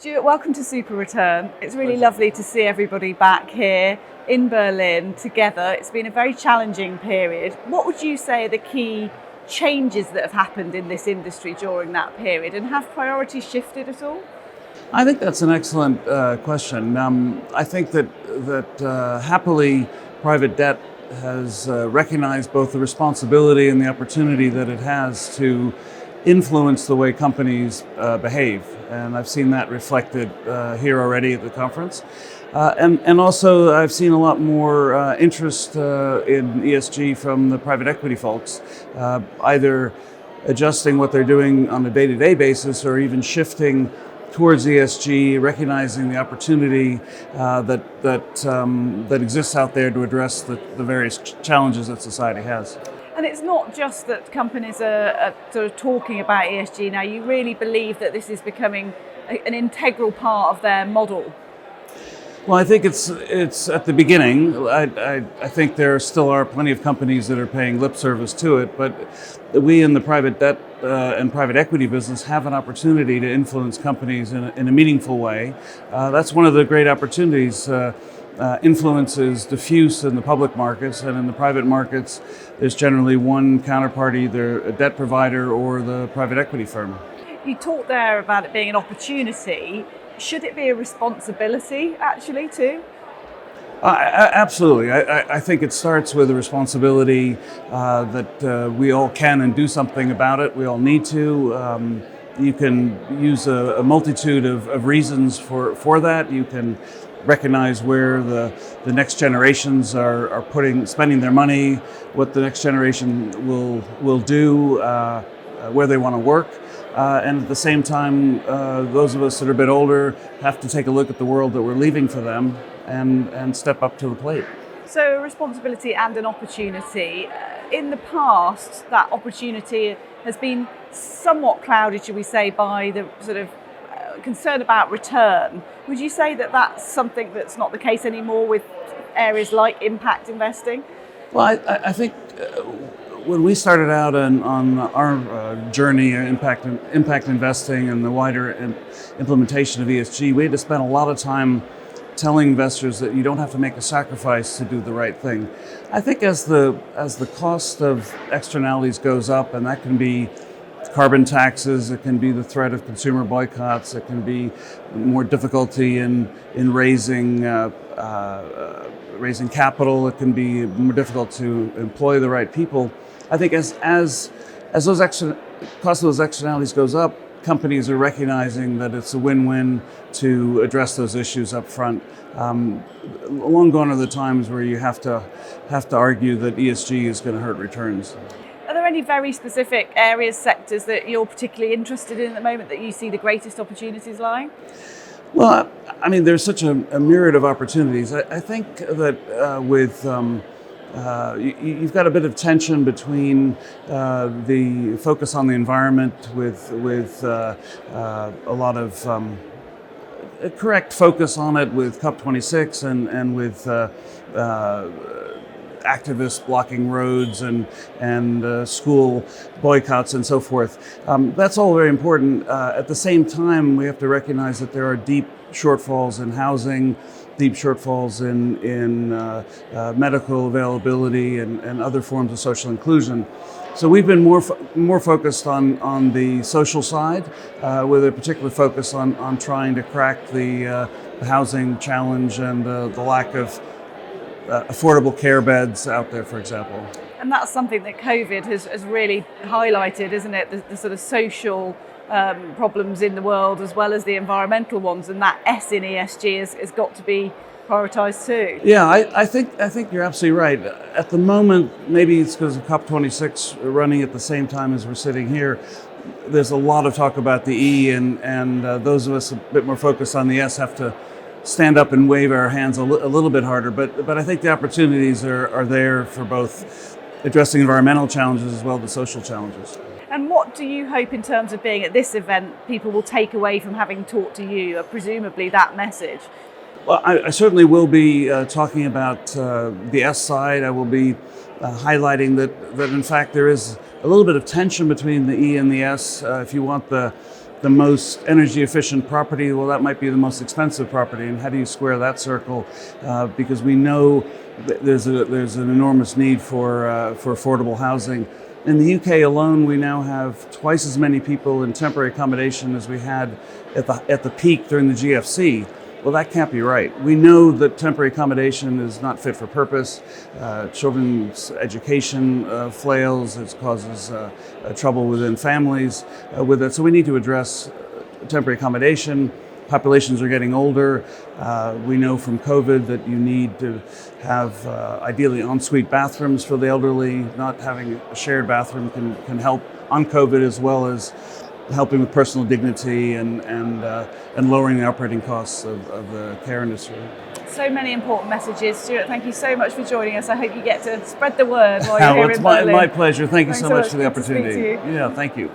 Stuart, welcome to SuperReturn. It's really lovely to see everybody back here in Berlin together. It's been a very challenging period. What would you say are the key changes that have happened in this industry during that period, and have priorities shifted at all? I think that's an excellent question. I think that happily private debt has recognized both the responsibility and the opportunity that it has to influence the way companies behave. And I've seen that reflected here already at the conference. And also I've seen a lot more interest in ESG from the private equity folks, either adjusting what they're doing on a day-to-day basis or even shifting towards ESG, recognizing the opportunity that exists out there to address the various challenges that society has. And it's not just that companies are sort of talking about ESG now. You really believe that this is becoming an integral part of their model? Well, I think it's at the beginning. I think there still are plenty of companies that are paying lip service to it, but we in the private debt and private equity business have an opportunity to influence companies in a meaningful way. That's one of the great opportunities. Influence is diffuse in the public markets, and in the private markets, there's generally one counterparty, either a debt provider or the private equity firm. You talked there about it being an opportunity. Should it be a responsibility, actually, too? Absolutely. I think it starts with a responsibility that we all can and do something about it. We all need to. You can use a multitude of reasons for that. You can recognize where the next generations are spending their money, what the next generation will do, where they want to work. And at the same time, those of us that are a bit older have to take a look at the world that we're leaving for them and step up to the plate. So a responsibility and an opportunity. In the past, that opportunity has been somewhat clouded, should we say, by the sort of concern about return. Would you say that that's something that's not the case anymore with areas like impact investing? Well, I think when we started out on our journey in impact investing and the wider implementation of ESG, we had to spend a lot of time telling investors that you don't have to make a sacrifice to do the right thing. I think as the cost of externalities goes up, and that can be carbon taxes, it can be the threat of consumer boycotts, it can be more difficulty in raising capital, it can be more difficult to employ the right people. I think as those cost of those externalities goes up, companies are recognizing that it's a win-win to address those issues up front. Long gone are the times where you have to argue that ESG is going to hurt returns. Are there any very specific areas, sectors that you're particularly interested in at the moment that you see the greatest opportunities lying? Well, I mean, there's such a myriad of opportunities. I think that you've got a bit of tension between the focus on the environment with a lot of a correct focus on it with COP26 and with activists blocking roads and school boycotts and so forth. That's all very important. At the same time, we have to recognize that there are deep shortfalls in housing, deep shortfalls in medical availability and other forms of social inclusion. So we've been more focused on the social side, with a particular focus on trying to crack the housing challenge and the lack of affordable care beds out there, for example. And that's something that COVID has really highlighted, isn't it? The sort of social problems in the world as well as the environmental ones, and that S in ESG has got to be prioritised too. Yeah, I think you're absolutely right. At the moment, maybe it's because of COP26 running at the same time as we're sitting here, there's a lot of talk about the E, and those of us a bit more focused on the S have to stand up and wave our hands a little bit harder. But I think the opportunities are there for both addressing environmental challenges as well as the social challenges. And what do you hope in terms of being at this event people will take away from having talked to you, presumably that message? Well, I certainly will be talking about the S side. I will be highlighting that in fact there is a little bit of tension between the E and the S. If you want the the most energy efficient property, well, that might be the most expensive property. And how do you square that circle? Because we know that there's an enormous need for affordable housing. In the UK alone, we now have twice as many people in temporary accommodation as we had at the peak during the GFC. Well, that can't be right. We know that temporary accommodation is not fit for purpose. Children's education flails. It causes trouble within families with it. So we need to address temporary accommodation. Populations are getting older. We know from COVID that you need to have ideally ensuite bathrooms for the elderly. Not having a shared bathroom can help on COVID, as well as helping with personal dignity and lowering the operating costs of the care industry. So many important messages. Stuart, thank you so much for joining us. I hope you get to spread the word while you're here in Berlin. My pleasure. Thank you so much for the Good to speak opportunity. to you. Yeah, thank you.